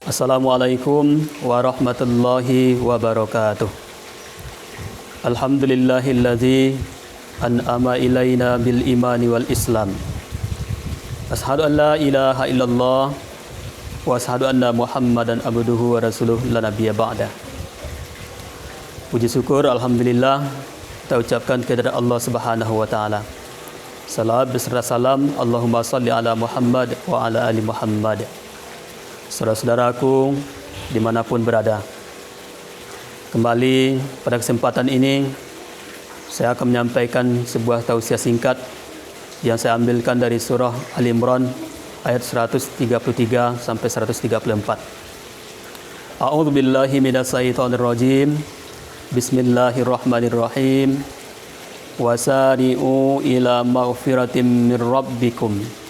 Assalamualaikum warahmatullahi wabarakatuh. Alhamdulillahilladzi an'ama ilaina bil imani wal islam. Ashhadu an la ilaha illallah wa ashhadu anna Muhammadan abduhu wa rasuluh la nabiyya ba'da. Puji syukur alhamdulillah kita ucapkan kepada Allah Subhanahu wa taala. Salam beserta salam Allahumma salli ala Muhammad wa ala ali Muhammad. Saudara-saudaraku dimanapun berada, kembali pada kesempatan ini saya akan menyampaikan sebuah tausiah singkat yang saya ambilkan dari surah Al-Imran ayat 133 sampai 134. A'udzu billahi minasyaitonir rajim. Bismillahirrahmanirrahim. Wasari'u ila maghfiratin min rabbikum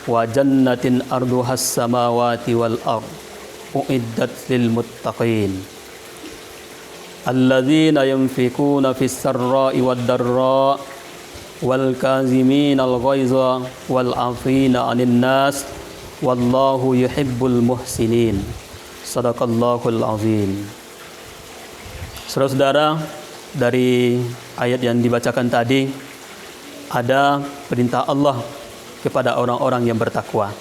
wa jannatin arduhas samawati wal ard uiddat lil muttaqin alladzina yunfikuna fis sarra'i wad dharra wal kaziminal ghaiza wal 'afina 'anil nas wallahu yuhibbul muhsinin. Shadaqallahul azim. Saudara-saudara, dari ayat yang dibacakan tadi ada perintah Allah kepada orang-orang yang bertakwa.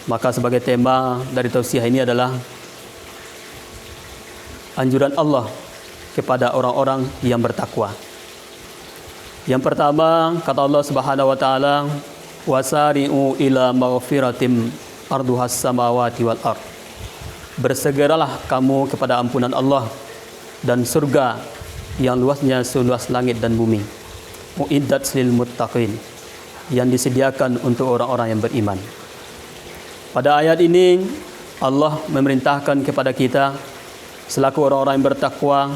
Maka sebagai tema dari tausiah ini adalah anjuran Allah kepada orang-orang yang bertakwa. Yang pertama, kata Allah Subhanahu wa taala, wasari'u ila maghfiratim arduhas samawati wal ard. Bersegeralah kamu kepada ampunan Allah dan surga yang luasnya seluas langit dan bumi. Uiddat lil muttaqin, yang disediakan untuk orang-orang yang beriman. Pada ayat ini Allah memerintahkan kepada kita selaku orang-orang yang bertakwa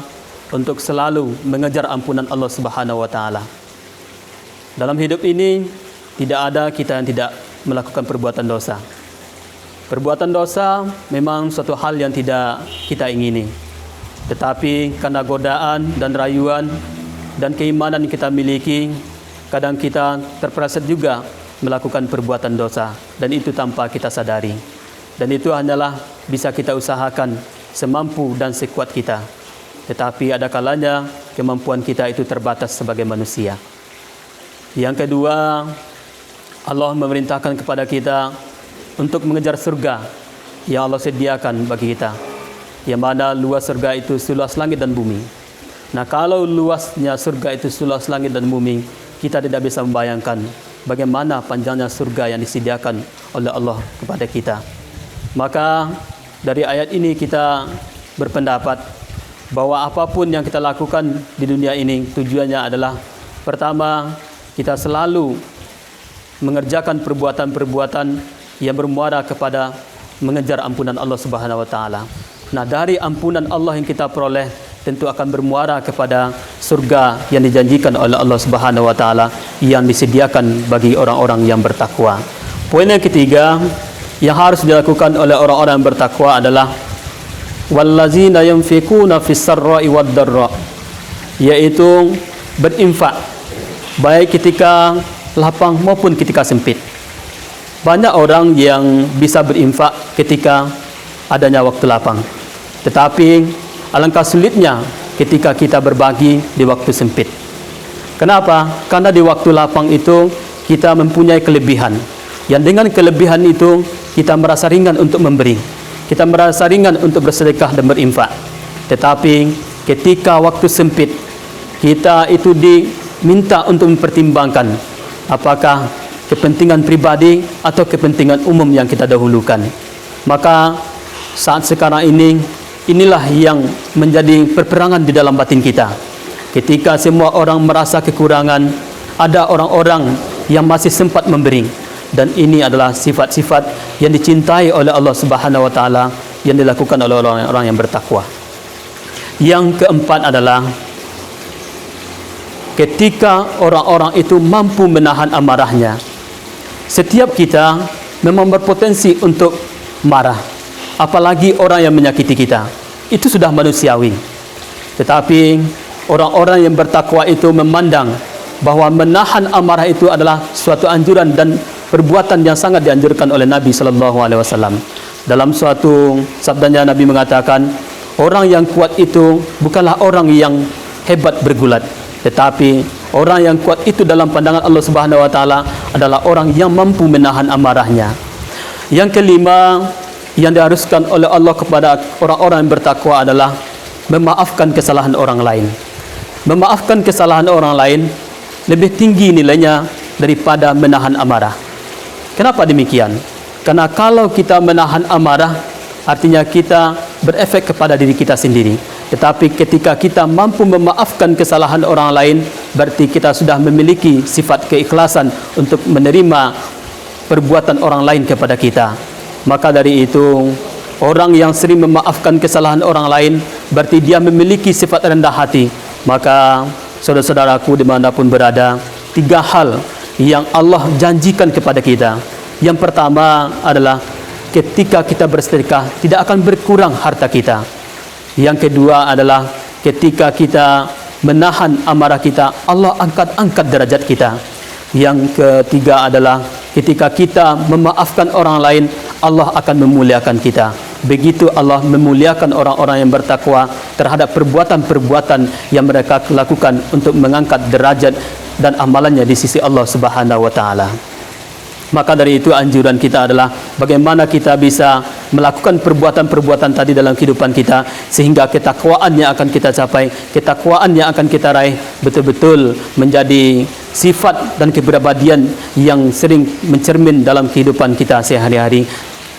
untuk selalu mengejar ampunan Allah Subhanahu wa taala. Dalam hidup ini tidak ada kita yang tidak melakukan perbuatan dosa. Perbuatan dosa memang suatu hal yang tidak kita ingini. Tetapi karena godaan dan rayuan dan keimanan yang kita miliki, kadang kita terpeleset juga melakukan perbuatan dosa, dan itu tanpa kita sadari. Dan itu hanyalah bisa kita usahakan semampu dan sekuat kita. Tetapi ada kalanya kemampuan kita itu terbatas sebagai manusia. Yang kedua, Allah memerintahkan kepada kita untuk mengejar surga yang Allah sediakan bagi kita, yang mana luas surga itu seluas langit dan bumi. Nah, kalau luasnya surga itu seluas langit dan bumi, kita tidak bisa membayangkan bagaimana panjangnya surga yang disediakan oleh Allah kepada kita. Maka dari ayat ini kita berpendapat bahwa apapun yang kita lakukan di dunia ini tujuannya adalah, pertama, kita selalu mengerjakan perbuatan-perbuatan yang bermuara kepada mengejar ampunan Allah Subhanahu wa taala. Nah, dari ampunan Allah yang kita peroleh tentu akan bermuara kepada surga yang dijanjikan oleh Allah Subhanahu wa taala yang disediakan bagi orang-orang yang bertakwa. Poin yang ketiga yang harus dilakukan oleh orang-orang yang bertakwa adalah wallazina yunfikuna fis sarra'i wad dharra, yaitu berinfak baik ketika lapang maupun ketika sempit. Banyak orang yang bisa berinfak ketika adanya waktu lapang, tetapi alangkah sulitnya ketika kita berbagi di waktu sempit. Kenapa? Karena di waktu lapang itu kita mempunyai kelebihan, yang dengan kelebihan itu kita merasa ringan untuk memberi, kita merasa ringan untuk bersedekah dan berinfak. Tetapi ketika waktu sempit, kita itu diminta untuk mempertimbangkan apakah kepentingan pribadi atau kepentingan umum yang kita dahulukan. Maka saat sekarang ini, inilah yang menjadi perperangan di dalam batin kita. Ketika semua orang merasa kekurangan, ada orang-orang yang masih sempat memberi. Dan ini adalah sifat-sifat yang dicintai oleh Allah Subhanahu wa taala yang dilakukan oleh orang-orang yang bertakwa. Yang keempat adalah ketika orang-orang itu mampu menahan amarahnya. Setiap kita memang berpotensi untuk marah, apalagi orang yang menyakiti kita. Itu sudah manusiawi. Tetapi orang-orang yang bertakwa itu memandang bahwa menahan amarah itu adalah suatu anjuran dan perbuatan yang sangat dianjurkan oleh Nabi sallallahu alaihi wasallam. Dalam suatu sabdanya Nabi mengatakan, orang yang kuat itu bukanlah orang yang hebat bergulat, tetapi orang yang kuat itu dalam pandangan Allah Subhanahu wa taala adalah orang yang mampu menahan amarahnya. Yang kelima yang diharuskan oleh Allah kepada orang-orang yang bertakwa adalah memaafkan kesalahan orang lain. Memaafkan kesalahan orang lain lebih tinggi nilainya daripada menahan amarah. Kenapa demikian? Karena kalau kita menahan amarah, artinya kita berefek kepada diri kita sendiri. Tetapi ketika kita mampu memaafkan kesalahan orang lain, berarti kita sudah memiliki sifat keikhlasan untuk menerima perbuatan orang lain kepada kita. Maka dari itu, orang yang sering memaafkan kesalahan orang lain, berarti dia memiliki sifat rendah hati. Maka saudara-saudaraku dimanapun berada, 3 hal yang Allah janjikan kepada kita. Yang pertama adalah ketika kita bersedekah tidak akan berkurang harta kita. Yang kedua adalah ketika kita menahan amarah kita, Allah angkat derajat kita. Yang ketiga adalah ketika kita memaafkan orang lain, Allah akan memuliakan kita. Begitu Allah memuliakan orang-orang yang bertakwa terhadap perbuatan-perbuatan yang mereka lakukan untuk mengangkat derajat dan amalannya di sisi Allah Subhanahu wa taala. Maka dari itu anjuran kita adalah bagaimana kita bisa melakukan perbuatan-perbuatan tadi dalam kehidupan kita sehingga ketakwaan yang akan kita capai, ketakwaan yang akan kita raih betul-betul menjadi sifat dan kepribadian yang sering mencermin dalam kehidupan kita sehari-hari.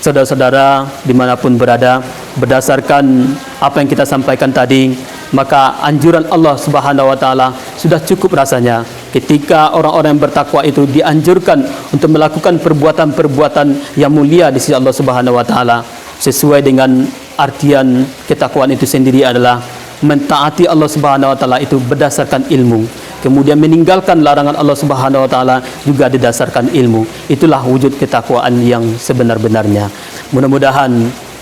Saudara-saudara dimanapun berada, berdasarkan apa yang kita sampaikan tadi, maka anjuran Allah Subhanahu wa taala sudah cukup rasanya ketika orang-orang yang bertakwa itu dianjurkan untuk melakukan perbuatan-perbuatan yang mulia di sisi Allah Subhanahu wa taala. Sesuai dengan artian ketakwaan itu sendiri adalah mentaati Allah Subhanahu wa taala itu berdasarkan ilmu. Kemudian meninggalkan larangan Allah Subhanahu wa taala juga didasarkan ilmu. Itulah wujud ketakwaan yang sebenar-benarnya. Mudah-mudahan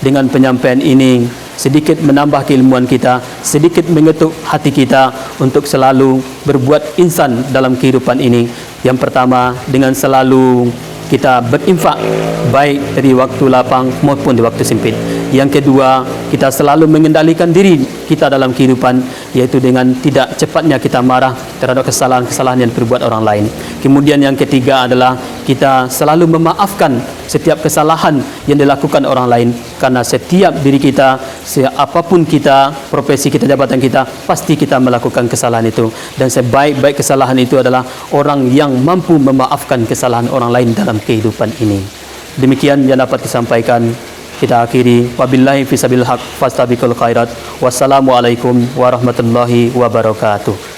dengan penyampaian ini sedikit menambah keilmuan kita, sedikit mengetuk hati kita untuk selalu berbuat ihsan dalam kehidupan ini. Yang pertama, dengan selalu kita berinfak baik dari waktu lapang maupun di waktu sempit. Yang kedua, kita selalu mengendalikan diri kita dalam kehidupan, yaitu dengan tidak cepatnya kita marah terhadap kesalahan-kesalahan yang diperbuat orang lain. Kemudian yang ketiga adalah kita selalu memaafkan setiap kesalahan yang dilakukan orang lain, karena setiap diri kita, apapun kita, profesi kita, jabatan kita, pasti kita melakukan kesalahan itu. Dan sebaik-baik kesalahan itu adalah orang yang mampu memaafkan kesalahan orang lain dalam kehidupan ini. Demikian yang dapat disampaikan. Kita akhiri, wabillahi fisabilil haq fastabiqul khairat. Wassalamualaikum warahmatullahi wabarakatuh.